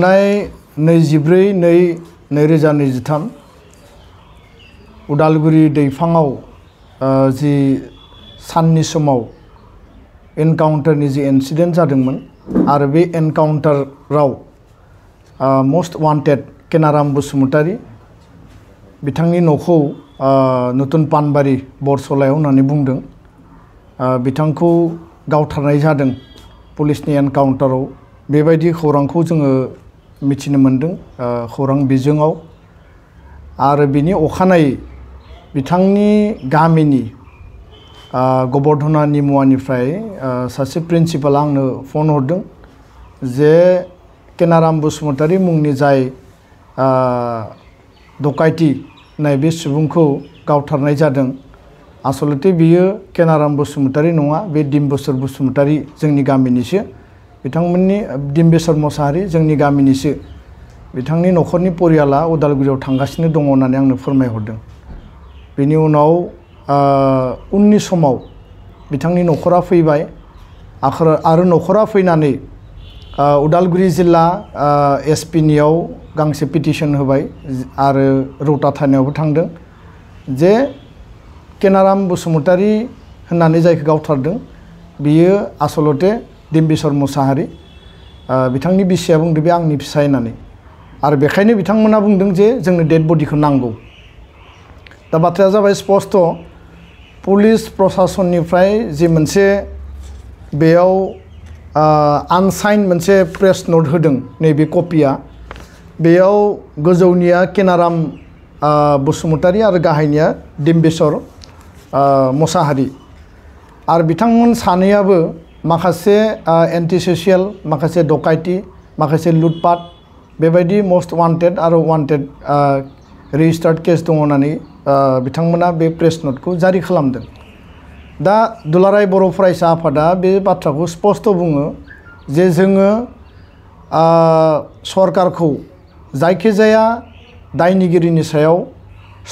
24/2/2023 उदालगुरि दैफाङाव जि साननि समाव एनकाउन्टारनि जि इन्सिडेन्ट जादोंमोन आरो बे एनकाउन्टाराव मोस्ट वान्टेड केनाराम बसुमतारी बिथांनि न'खौ नतुन पानबारि बरसलायाव होननानै बुंदों। बिथांखौ गावथारनाय जादों पुलिसनि एनकाउन्टाराव बेबायदि खौरांखौ जोङो मिथिनो मोनदों खौरां बिजोङाव। आरो बिनि अखानायै बिथांनि गामिनि गबर्धना निमुवानिफ्राय सासे प्रिन्सिपाल आंनो फन हरदों जे केनाराम बसुमतारी मुंनि जाय डकाइति होननाय बे सुबुंखौ गावथारनाय जादों। आसलते बियो केनाराम बसुमतारी नङा, बे डिम्बेश्वर बसुमतारी जोंनि गामिनिसो, बिथांमोननि डिम्बेश्वर मोसाहारि जोंनि गामिनिसो। बिथांनि न'खरनि परियाला उदालगुरियाव थांगासिनो दङ होननानै आंनो फोरमायहरदों। बेनि उनाव उननि समाव बिथांनि न'खरा फैबाय आरो न'खरा फैनानै उदालगुरि जिल्ला एसपि नियाव गांसे पिटिशन होबाय आरो रौता थानायावबो थांदों जे केनाराम बसुमतारी होननानै जायखौ गावथारदों बियो आसलते डिम्बेश्वर मोसाहारि। बिथांनि बिसिया बुंदों बे आंनि फिसाय होननानै, आरो बेखायनो बिथांमोना बुंदों जे जोंनो डेड बडिखौ नांगौ। दा बाथ्राया जाबाय स्पष्ट, पुलिस प्रशासननिफ्राय जि मोनसे बेयाव आनसाइन मोनसे प्रेस नोट होदों, नैबे कपिया बेयाव गोजौनिया केनाराम बसुमतारी आरो गाहायनिया डिम्बेश्वर मोसाहारि। आरो बिथांमोन सानैयाबो माखासे एन्टि ससियेल, माखासे डकाइति, माखासे लुटपाट बेबायदि मोस्ट वान्टेड आरो वान्टेड रेजिस्टार्ड केस दङ होननानै बिथांमोना बे प्रेस नोटखौ जारि खालामदों। दा दुलाराय बर' फरायसा आफादा बे बाथ्राखौ स्पष्ट बुङो जे जोङो सरकारखौ जायखिजाया दायनिगिरिनि सायाव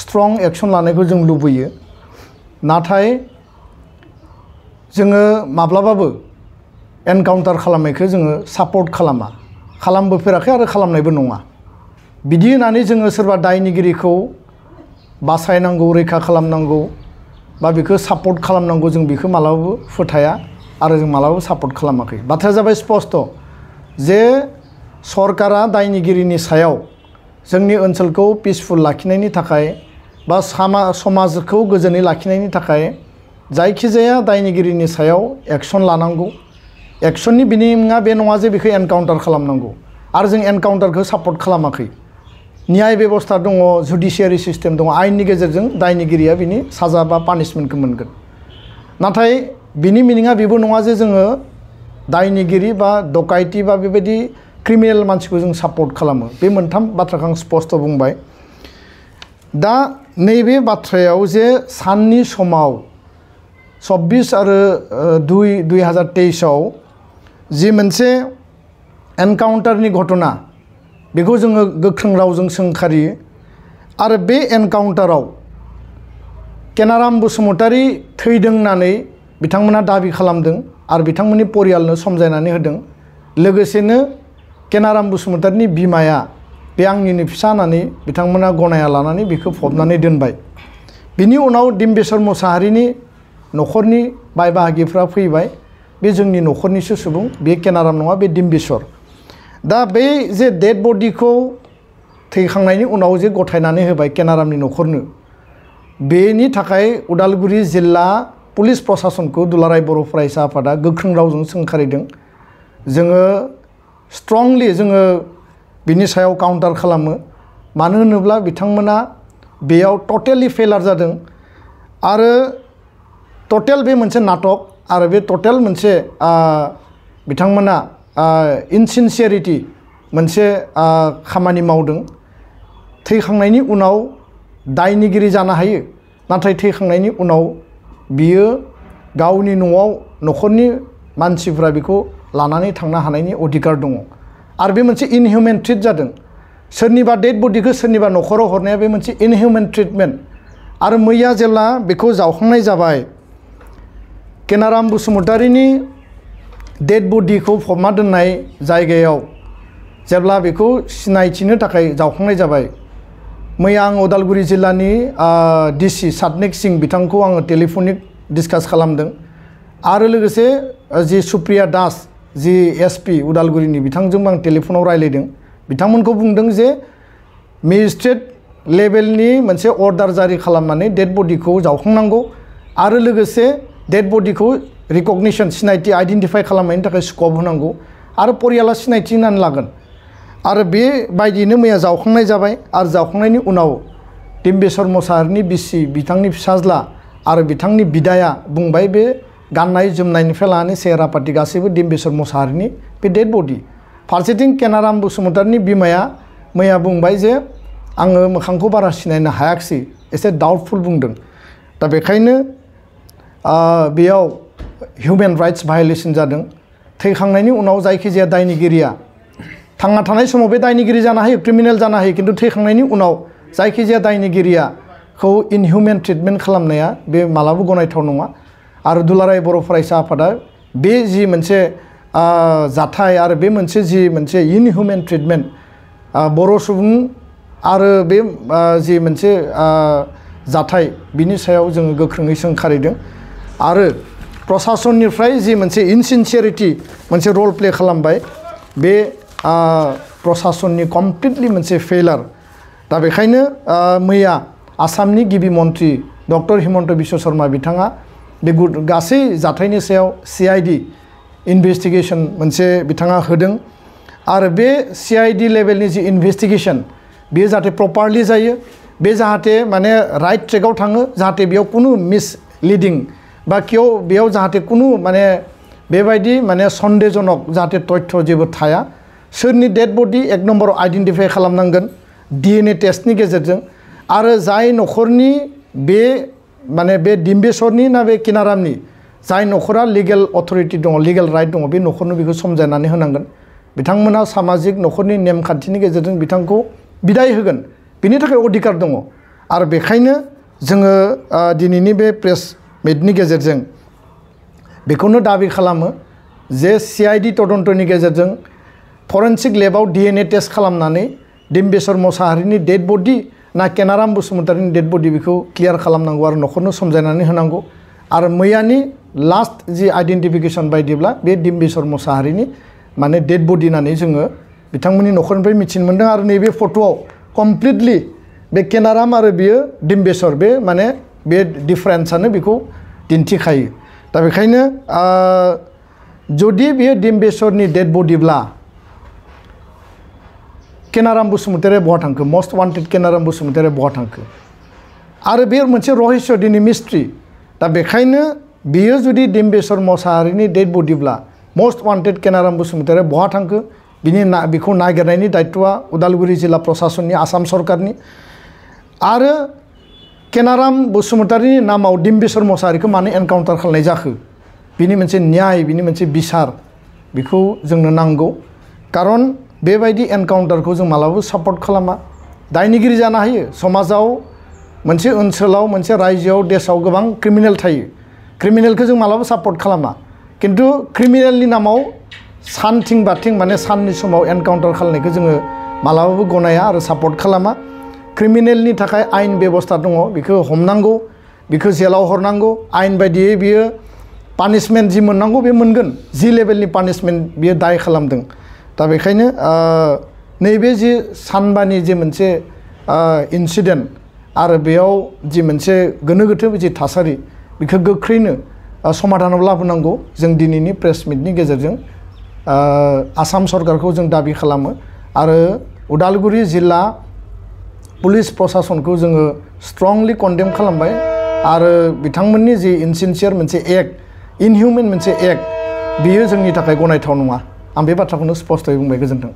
स्ट्रं एक्सन लानायखौ जों लुबैयो, नाथाय जोङो माब्लाबाबो एनकाउन्टार खालामनायखौ जोङो सापर्ट खालामबोफेराखै आरो खालामनायबो नङा। बिदि होननानै जोङो सोरबा दायनिगिरिखौ बासायनांगौ, रैखा खालामनांगौ बा बेखौ सापर्ट खालामनांगौ जों बेखौ मालाबाबो फोथाया आरो जों मालाबाबो सापर्ट खालामाखै। बाथ्राया जाबाय स्पष्ट जे सरकारा दायनिगिरिनि सायाव जोंनि ओनसोलखौ पिसफुल लाखिनायनि थाखाय बा समाजखौ गोजोनै लाखिनायनि थाखाय जायखिजाया दायनिगिरिनि सायाव एक्सन लानांगौ। एक्सननि बिनिङा बे नङा जे बेखौ एनकाउन्टार खालामनांगौ, आरो जों एनकाउन्टारखौ सापर्ट खालामाखै। न्याय बेबस्था दङ, जुडिसियारि सिस्टेम दङ, आयेननि गेजेरजों दायनिगिरिया बिनि साजा बा पानिशमेन्टखौ मोनगोन। नाथाय बिनि मिनिङा बेबो नङा जे जोङो दायनिगिरि बा डकाइति बा बेबायदि क्रिमिनेल मानसिखौ जों सापर्ट खालामो। बे मोनथाम बाथ्राखौ आं स्पष्ट बुंबाय। दा नैबे बाथ्रायाव जे साननि समाव 24 आरो 2/2023 जि मोनसे एनकाउन्टारनि घटना, बेखौ जोङो गोख्रों रावजों सोंखारियो। आरो बे एनकाउन्टाराव केनाराम बसुमतारी थैदों होननानै बिथांमोना दाबि खालामदों आरो बिथांमोननि परियालनो समजायनानै होदों। लोगोसेनो केनाराम बसुमतारीनि बिमाया बे आंनिनो फिसा होननानै बिथांमोना गनाया लानानै बेखौ फबनानै दोनबाय। बिनि उनाव डिम्बेश्वर मोसाहारिनि न'खरनि बाय बाहागिफ्रा फैबाय, बे जोंनि न'खरनिसो सुबुं, बे केनाराम नङा, बे डिम्बेश्वर। दा बे जे डेड बडिखौ थैखांनायनि उनाव जे गथायनानै होबाय केनारामनि न'खरनो, बेनि थाखाय उदालगुरि जिल्ला पुलिस प्रशासनखौ दुलाराय बर' फरायसा आफादा गोख्रों रावजों सोंखारिदों। जोङो स्ट्रंलि जोङो बिनि सायाव काउन्टार खालामो। मानो होनोब्ला बिथांमोना बेयाव टटेलि फेलार जादों आरो टटेल बे मोनसे नाटक आरो बे टटेल मोनसे बिथांमोना इनसिनसियारिटि मोनसे खामानि मावदों। थैखांनायनि उनाव दायनिगिरि जानो हायो, नाथाय थैखांनायनि उनाव बियो गावनि न'आव न'खरनि मानसिफ्रा बेखौ लानानै थांनो हानायनि अधिकार दङ। आरो बे मोनसे इनहिउमेन ट्रिट जादों। सोरनिबा डेड बडिखौ सोरनिबा न'खराव हरनाया बे मोनसे इनहिउमेन ट्रिटमेन्ट। आरो मैया जेब्ला बेखौ जावखांनाय जाबाय, केनाराम बसुमतारीनि डेड बडिखौ फबना दोननाय जायगायाव जेब्ला बेखौ सिनायथिनो थाखाय जावखांनाय जाबाय मैया आं उदालगुरि जिल्लानि डिसि सातनिक सिंह बिथांखौ आङो टेलिफनिक डिसकास खालामदों आरो लोगोसे जि सुप्रिया दास जि एसपि उदालगुरिनि बिथांजों आं टेलिफनाव रायलायदों बिथांमोनखौ बुंदों जे मेजिस्ट्रेट लेभेलनि मोनसे अर्डार जारि खालामनानै डेड बडिखौ जावखांनांगौ आरो लोगोसे डेड बडिखौ रिकगनिशन सिनायथि आइडेन्टिफाइ खालामनायनि थाखाय स्कप होनांगौ आरो परियाला सिनायथि होनानै लागोन आरो बेबायदियैनो मैया जावखांनाय जाबाय आरो जावखांनायनि उनाव डिम्बेश्वर मोसाहारिनि बिसि बिथांनि फिसाज्ला आरो बिथांनि बिदाया बुंबाय बे गाननाय जोमनायनिफ्राय लानानै सेहेरा पाति गासैबो डिम्बेश्वर मोसाहारिनि बे डेड बडि फारसेथिं केनाराम बसुमतारिनि बिमाया मैया बुंबाय जे आङो मोखांखौ बारा सिनायनो हायाखिसै एसे डाउटफुल बुंदों दा बेखायनो बेयाव हिउमेन राइट्स भायलेसन जादों थैखांनायनि उनाव जायखिजाया दायनिगिरिया थांना थानाय समाव बे दायनिगिरि जानो हायो क्रिमिनेल जानो हायो किन्तु थैखांनायनि उनाव जायखिजाया दायनिगिरियाखौ इनहिउमेन ट्रिटमेन्ट खालामनाया बे मालाबा गनायथाव नङा आरो दुलाराय बर' फरायसा आफादा बे जि मोनसे जाथाय आरो बे मोनसे जि मोनसे इनहिउमेन ट्रिटमेन्ट बर' सुबुं आरो बे जि मोनसे जाथाय बिनि सायाव जोङो गोख्रोङै सोंखारिदों आरो प्रशासननिफ्राय जि मोनसे इनसिनसियारिटि मोनसे रल प्ले खालामबाय बे प्रशासननि कमप्लिटलि मोनसे फेलार दा बेखायनो मैया आसामनि गिबि मन्त्रि डक्टर हिमन्त बिश्व शर्मा बिथाङा बे गासै जाथायनि सायाव CID इनभेस्टिगेसन मोनसे बिथाङा होदों आरो बे CID लेभेलनि जि इनभेस्टिगेसन बेयो जाहाथे प्रपारलि जायो बे जाहाथे माने राइट ट्रेकआव थाङो जाहाथे बेयाव कुनु मिसलिडिं बा बेयाव जाहाथे कुनु माने बेबायदि माने सन्देहजनक जाहाथे तथ्य जेबो थाया सोरनि डेड बडि एक नम्बराव आइडेन्टिफाइ खालामनांगोन DNA टेस्टनि गेजेरजों आरो जाय न'खरनि बे माने बे डिम्बेश्वरनि ना बे केनारामनि जाय न'खरा लिगेल अथरिटि दङ लिगेल राइट दङ बे न'खरनो बेखौ समजायनानै होनांगोन बिथांमोना सामाजिक न'खरनि नेमखान्थिनि गेजेरजों बिथांखौ बिदाय होगोन बिनि थाखाय अधिकार दङ आरो बेखायनो जोङो दिनैनि बे प्रेस मिटनि गेजेरजों बेखौनो दाबि खालामो जे CID तदन्तनि गेजेरजों फरेन्सिक लेबाव DNA टेस्ट खालामनानै डिम्बेश्वर मोसाहारिनि डेड बडि ना केनाराम बसुमतारिनि डेड बडि बेखौ क्लियार खालामनांगौ आरो न'खरनो समजायनानै होनांगौ आरो मैयानि लास्ट जि आइडेन्टिफिकेसन बायदिब्ला बे डिम्बेश्वर मोसाहारिनि माने डेड बडि होननानै जोङो बिथांमोननि न'खरनिफ्राय मिथिनो मोन्दों आरो नैबे फट'आव कमप्लिटलि बे केनाराम आरो बियो डिम्बेश्वर बे माने बे डिफारेन्सआनो बेखौ दिन्थिखायो दा बेखायनो जुदि बेयो डिम्बेश्वरनि डेड बडिब्ला केनाराम बसुमतारिया बहा थांखो मस्ट वान्टेड केनाराम बसुमतारिया बहा थांखो आरो बे मोनसे रहस्य दिनै मिस्ट्रि दा बेखायनो बियो जुदि डिम्बेश्वर मोसाहारिनि डेड बडिब्ला मस्ट वान्टेड केनाराम बसुमतारिया बहा थांखो बेखौ नागिरनायनि दायित्वआ उदालगुरि जिल्ला प्रशासननि आसाम सरकारनि आरो केनाराम बसुमतारिनि नामाव डिम्बेश्वर मोसाहारिखौ मानो एनकाउन्टार खालामनाय जाखो बिनि मोनसे न्याय बिनि मोनसे बिसार बेखौ जोंनो नांगौ खारन बेबायदि एनकाउन्टारखौ जों मालाबाबो सापर्ट खालामा दायनिगिरि जानो हायो समाजाव मोनसे ओनसोलाव मोनसे रायजोआव देशआव गोबां क्रिमिनेल थायो क्रिमिनेलखौ जों मालाबाबो सापर्ट खालामा किन्तु क्रिमिनेलनि नामाव सानथिं बाथिं माने साननि समाव एनकाउन्टार खालामनायखौ जोङो मालाबाबो गनाया आरो सापर्ट खालामा क्रिमिनेलनि थाखाय आयेन बेबस्था दङ बेखौ हमनांगौ बेखौ जेलाव हरनांगौ आयेन बायदियै बियो पानिशमेन्ट जि मोननांगौ बे मोनगोन जि लेभेलनि पानिशमेन्ट बियो दाय खालामदों दा बेखायनो नैबे जि सानबानि जे मोनसे इन्सिडेन्ट आरो बेयाव जि मोनसे गोनो गोथो जि थासारि बेखौ गोख्रैनो समाधानाव लाबोनांगौ जों दिनैनि प्रेस मिटनि गेजेरजों आसाम सरकारखौ जों दाबि खालामो आरो उदालगुरि जिल्ला पुलिस प्रशासनखौ जोङो स्ट्रंलि कन्डेम खालामबाय आरो बिथांमोननि जि इनसिनसियार मोनसे एक्ट इनहिउमेन मोनसे एक्ट बियो जोंनि थाखाय गनायथाव नङा आं बे बाथ्राखौनो स्पष्टयै बुंबाय गोजोन्थों